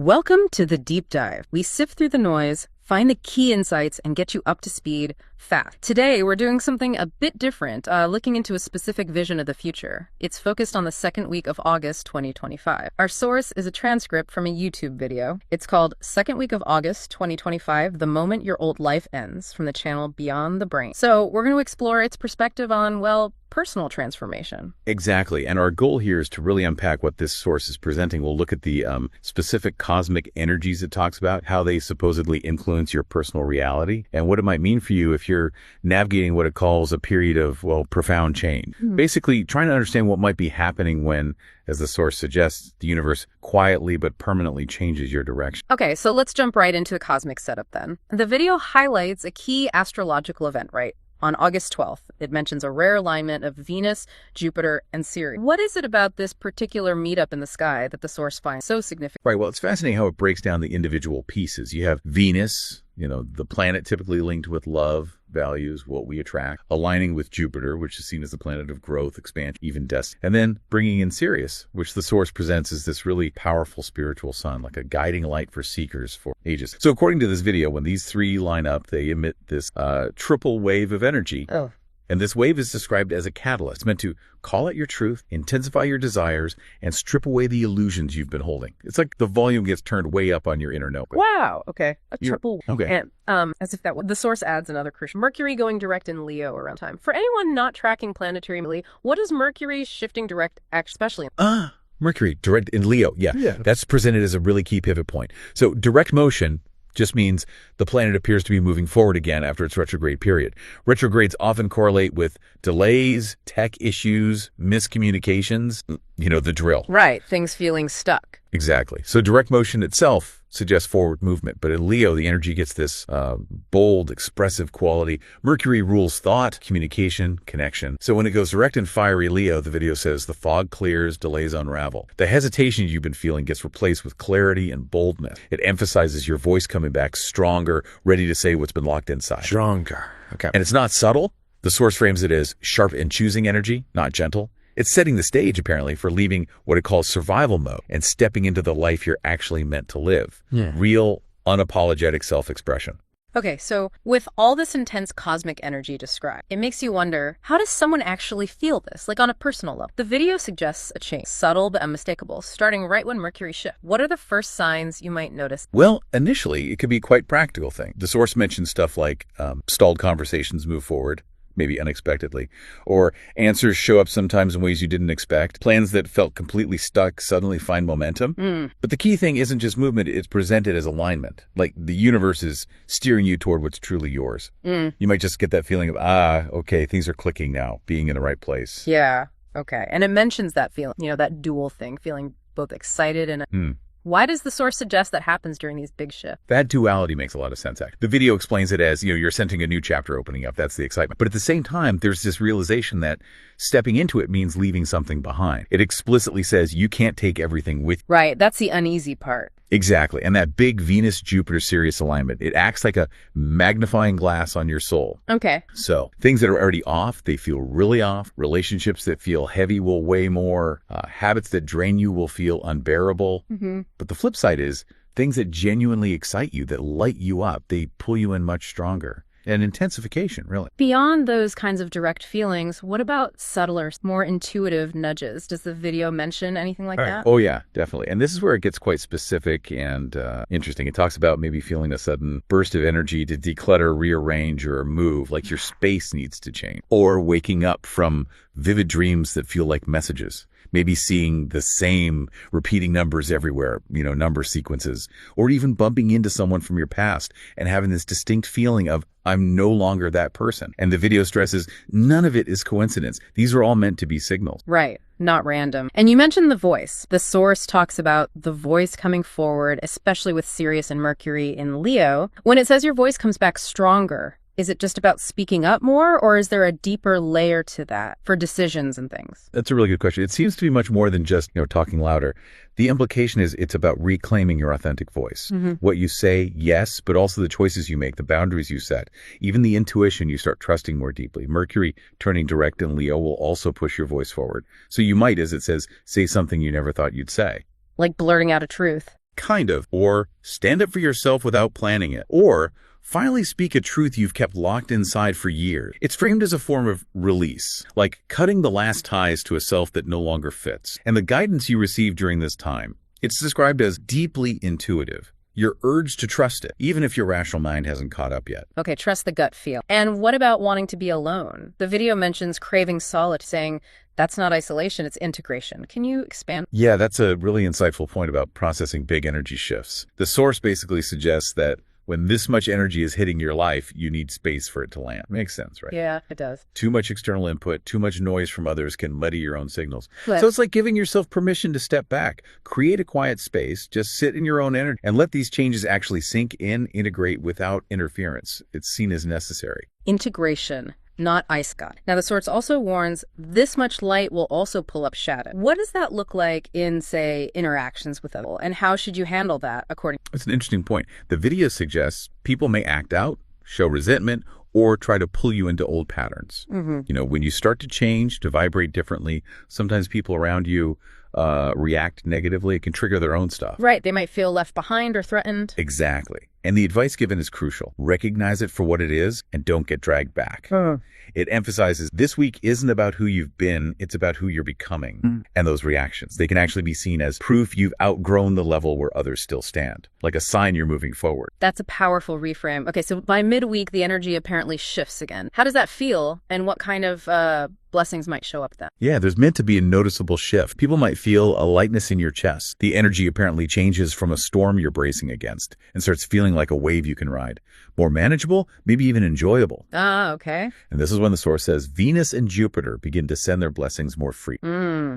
Welcome to the Deep Dive. We sift through the noise, find the key insights, and get you up to speed fast. Today, we're doing something a bit different, looking into a specific vision of the future. It's focused on the second week of August 2025. Our source is a transcript from a YouTube video. It's called Second Week of August 2025, The Moment Your Old Life Ends, from the channel Beyond the Brain. So we're going to explore its perspective on, well, personal transformation. Exactly. And our goal here is to really unpack what this source is presenting. We'll look at the specific cosmic energies it talks about, how they supposedly influence your personal reality, and what it might mean for you if you're navigating what it calls a period of, well, profound change. Basically, trying to understand what might be happening when, as the source suggests, the universe quietly but permanently changes your direction. Okay, so let's jump right into the cosmic setup then. The video highlights a key astrological event, right? On August 12th, it mentions a rare alignment of Venus, Jupiter, and Sirius. What is it about this particular meetup in the sky that the source finds so significant? Right, well, it's fascinating how it breaks down the individual pieces. You have Venus, the planet typically linked with love, values, what we attract, aligning with Jupiter, which is seen as the planet of growth, expansion, even destiny, and then bringing in Sirius, which the source presents as this really powerful spiritual sun, like a guiding light for seekers for ages. So according to this video, when these three line up, they emit this triple wave of energy. Oh. And this wave is described as a catalyst. It's meant to call out your truth, intensify your desires, and strip away the illusions you've been holding. It's like the volume gets turned way up on your inner notebook. Wow. Okay. A triple. Okay. And as if the source adds another crucial. Mercury going direct in Leo around time. For anyone not tracking planetary, what does Mercury shifting direct especially? Mercury direct in Leo. Yeah. That's presented as a really key pivot point. So direct motion just means the planet appears to be moving forward again after its retrograde period. Retrogrades often correlate with delays, tech issues, miscommunications, the drill. Right, things feeling stuck. Exactly. So direct motion itself suggests forward movement, but in Leo, the energy gets this bold, expressive quality. Mercury rules thought, communication, connection. So when it goes direct in fiery Leo, the video says the fog clears, delays unravel. The hesitation you've been feeling gets replaced with clarity and boldness. It emphasizes your voice coming back stronger, ready to say what's been locked inside. Stronger. Okay. And it's not subtle. The source frames it as sharp and choosing energy, not gentle. It's setting the stage, apparently, for leaving what it calls survival mode and stepping into the life you're actually meant to live. Yeah. Real, unapologetic self-expression. Okay, so with all this intense cosmic energy described, it makes you wonder, how does someone actually feel this, like on a personal level? The video suggests a change, subtle but unmistakable, starting right when Mercury shifts. What are the first signs you might notice? Well, initially, it could be quite practical thing. The source mentions stuff like stalled conversations move forward, maybe unexpectedly, or answers show up sometimes in ways you didn't expect. Plans that felt completely stuck suddenly find momentum. But the key thing isn't just movement, it's presented as alignment. Like the universe is steering you toward what's truly yours. You might just get that feeling of, okay, things are clicking now, being in the right place. Yeah, okay. And it mentions that feeling, that dual thing, feeling both excited and... Why does the source suggest that happens during these big shifts? That duality makes a lot of sense, actually. The video explains it as, you're sensing a new chapter opening up. That's the excitement. But at the same time, there's this realization that stepping into it means leaving something behind. It explicitly says you can't take everything with you. Right. That's the uneasy part. Exactly. And that big Venus-Jupiter-Sirius alignment, it acts like a magnifying glass on your soul. Okay. So things that are already off, they feel really off. Relationships that feel heavy will weigh more. Habits that drain you will feel unbearable. But the flip side is things that genuinely excite you, that light you up, they pull you in much stronger. An intensification, really. Beyond those kinds of direct feelings, what about subtler, more intuitive nudges? Does the video mention anything like that? Oh, yeah, definitely. And this is where it gets quite specific and interesting. It talks about maybe feeling a sudden burst of energy to declutter, rearrange, or move, like your space needs to change. Or waking up from vivid dreams that feel like messages. Maybe seeing the same repeating numbers everywhere, number sequences, or even bumping into someone from your past and having this distinct feeling of, I'm no longer that person. And the video stresses none of it is coincidence. These are all meant to be signals. Right. Not random. And you mentioned the voice. The source talks about the voice coming forward, especially with Sirius and Mercury in Leo. When it says your voice comes back stronger, is it just about speaking up more, or is there a deeper layer to that for decisions and things? That's a really good question. It seems to be much more than just, talking louder. The implication is it's about reclaiming your authentic voice. What you say, yes, but also the choices you make, the boundaries you set, even the intuition you start trusting more deeply. Mercury turning direct in Leo will also push your voice forward. So you might, as it says, say something you never thought you'd say. Like blurting out a truth. kind of, or stand up for yourself without planning it, or finally speak a truth you've kept locked inside for years. It's framed as a form of release, like cutting the last ties to a self that no longer fits. And the guidance you receive during this time, it's described as deeply intuitive. Your urge to trust it, even if your rational mind hasn't caught up yet. Okay, trust the gut feel. And what about wanting to be alone? The video mentions craving solitude, saying that's not isolation, it's integration. Can you expand? Yeah, that's a really insightful point about processing big energy shifts. The source basically suggests that when this much energy is hitting your life, you need space for it to land. Makes sense, right? Yeah, it does. Too much external input, too much noise from others can muddy your own signals. But So it's like giving yourself permission to step back, create a quiet space, just sit in your own energy, and let these changes actually sink in, integrate without interference. It's seen as necessary. integration, not ice god. Now, the source also warns this much light will also pull up shadow. What does that look like in, say, interactions with others? And how should you handle that according? It's an interesting point. The video suggests people may act out, show resentment, or try to pull you into old patterns. When you start to change, to vibrate differently, sometimes people around you react negatively. It can trigger their own stuff. Right, they might feel left behind or threatened. Exactly. And the advice given is crucial. Recognize it for what it is and don't get dragged back. It emphasizes this week isn't about who you've been, it's about who you're becoming. And those reactions, they can actually be seen as proof you've outgrown the level where others still stand, like a sign you're moving forward. That's a powerful reframe. Okay, so by midweek, the energy apparently shifts again. How does that feel, and what kind of blessings might show up then? Yeah, there's meant to be a noticeable shift. People might feel a lightness in your chest. The energy apparently changes from a storm you're bracing against and starts feeling like a wave you can ride. More manageable, maybe even enjoyable. Ah, okay. And this is when the source says Venus and Jupiter begin to send their blessings more free.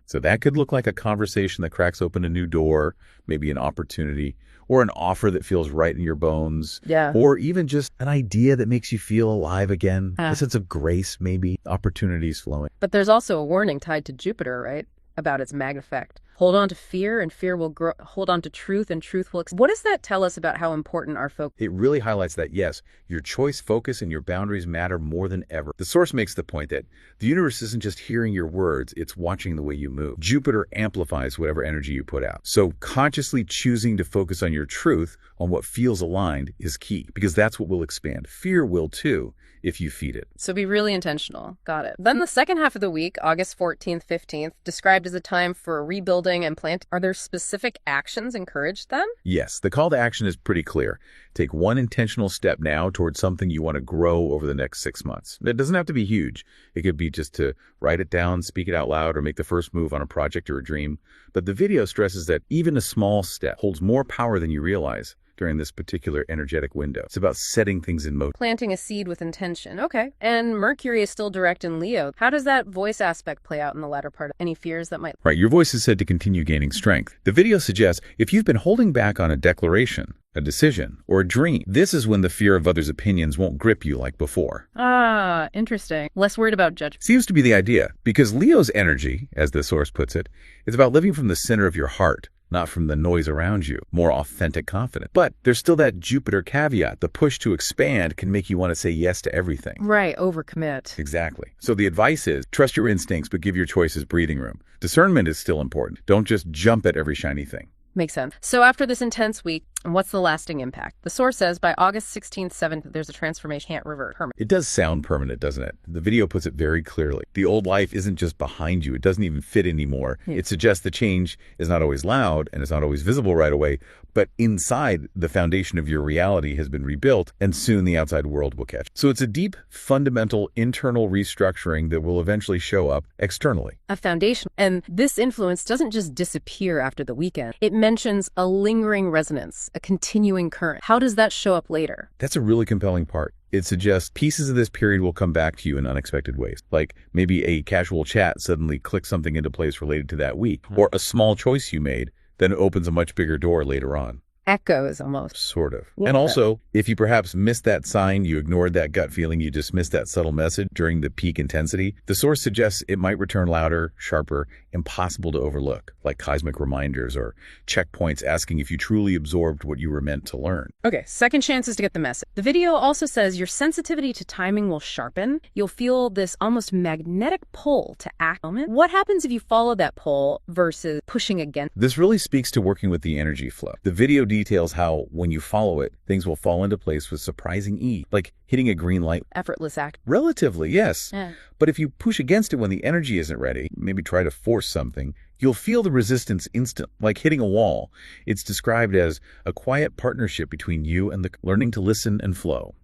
So that could look like a conversation that cracks open a new door, maybe an opportunity, or an offer that feels right in your bones. Yeah. Or even just an idea that makes you feel alive again. A sense of grace, maybe. Opportunities flowing. But there's also a warning tied to Jupiter, right? About its mag effect. Hold on to fear, and fear will grow. Hold on to truth, and truth will. What does that tell us about how important our focus? It really highlights that, yes, your choice, focus, and your boundaries matter more than ever. The source makes the point that the universe isn't just hearing your words, it's watching the way you move. Jupiter amplifies whatever energy you put out. So consciously choosing to focus on your truth, on what feels aligned, is key, because that's what will expand. Fear will too, if you feed it. So be really intentional. Got it. Then the second half of the week, August 14th, 15th, described as a time for rebuilding and planting. Are there specific actions encouraged then? Yes, the call to action is pretty clear. Take one intentional step now towards something you want to grow over the next 6 months. It doesn't have to be huge. It could be just to write it down, speak it out loud, or make the first move on a project or a dream. But the video stresses that even a small step holds more power than you realize during this particular energetic window. It's about setting things in motion. Planting a seed with intention. Okay. And Mercury is still direct in Leo. How does that voice aspect play out in the latter part? Any fears that might... Right, your voice is said to continue gaining strength. The video suggests if you've been holding back on a declaration, a decision, or a dream, this is when the fear of others' opinions won't grip you like before. Ah, interesting. Less worried about judgment. Seems to be the idea, because Leo's energy, as the source puts it, is about living from the center of your heart, not from the noise around you, more authentic, confident. But there's still that Jupiter caveat. The push to expand can make you want to say yes to everything. Right, overcommit. Exactly. So the advice is trust your instincts, but give your choices breathing room. Discernment is still important. Don't just jump at every shiny thing. Makes sense. So after this intense week, what's the lasting impact? The source says by August 16th, 7th, there's a transformation can't revert. Permanent. It does sound permanent, doesn't it? The video puts it very clearly. The old life isn't just behind you. It doesn't even fit anymore. It suggests the change is not always loud and it's not always visible right away, but inside, the foundation of your reality has been rebuilt, and soon the outside world will catch. So it's a deep, fundamental internal restructuring that will eventually show up externally. A foundation. And this influence doesn't just disappear after the weekend. It mentions a lingering resonance, a continuing current. How does that show up later? That's a really compelling part. It suggests pieces of this period will come back to you in unexpected ways. Like maybe a casual chat suddenly clicks something into place related to that week, or a small choice you made then opens a much bigger door later on. Echoes almost. Sort of. Yeah. And also, if you perhaps missed that sign, you ignored that gut feeling, you dismissed that subtle message during the peak intensity, the source suggests it might return louder, sharper, impossible to overlook, like cosmic reminders or checkpoints asking if you truly absorbed what you were meant to learn. Okay, second chances to get the message. The video also says your sensitivity to timing will sharpen. You'll feel this almost magnetic pull to act. What happens if you follow that pull versus pushing against? This really speaks to working with the energy flow. The video details how, when you follow it, things will fall into place with surprising ease, like hitting a green light. Effortless act. Relatively, yes. Yeah. But if you push against it when the energy isn't ready, maybe try to force something, you'll feel the resistance instant, like hitting a wall. It's described as a quiet partnership between you and the learning to listen and flow.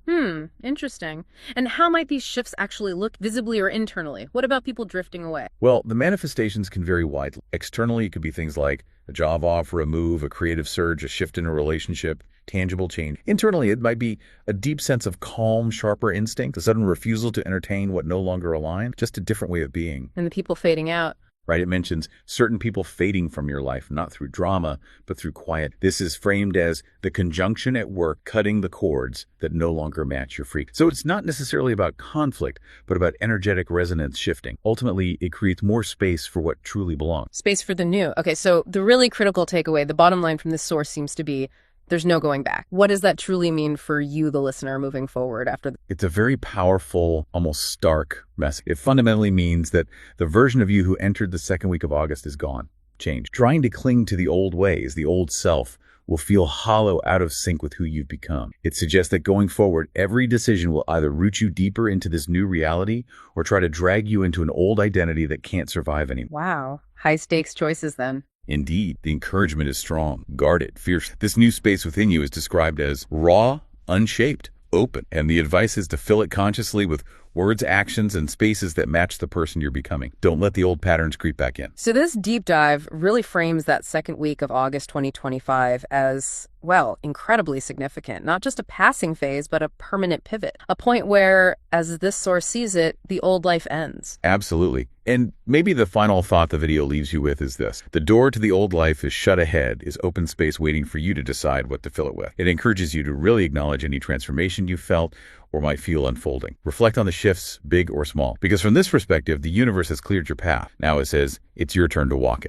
Interesting. And how might these shifts actually look visibly or internally? What about people drifting away? Well, the manifestations can vary widely. Externally, it could be things like a job offer, a move, a creative surge, a shift in a relationship, tangible change. Internally, it might be a deep sense of calm, sharper instinct, a sudden refusal to entertain what no longer aligns, just a different way of being. And the people fading out. Right? It mentions certain people fading from your life, not through drama, but through quiet. This is framed as the conjunction at work cutting the cords that no longer match your freak. So it's not necessarily about conflict, but about energetic resonance shifting. Ultimately, it creates more space for what truly belongs. Space for the new. Okay, so the really critical takeaway, the bottom line from this source seems to be there's no going back. What does that truly mean for you, the listener, moving forward after? It's a very powerful, almost stark message. It fundamentally means that the version of you who entered the second week of August is gone, changed. Trying to cling to the old ways, the old self, will feel hollow, out of sync with who you've become. It suggests that going forward, every decision will either root you deeper into this new reality or try to drag you into an old identity that can't survive anymore. Wow. High stakes choices then. Indeed, the encouragement is strong, guarded, fierce. This new space within you is described as raw, unshaped, open, and the advice is to fill it consciously with words, actions, and spaces that match the person you're becoming. Don't let the old patterns creep back in. So this deep dive really frames that second week of August 2025 as, well, incredibly significant. Not just a passing phase, but a permanent pivot. A point where, as this source sees it, the old life ends. Absolutely. And maybe the final thought the video leaves you with is this. The door to the old life is shut ahead, is open space waiting for you to decide what to fill it with. It encourages you to really acknowledge any transformation you felt or might feel unfolding. Reflect on the shifts, big or small. Because from this perspective, the universe has cleared your path. Now it says, it's your turn to walk it.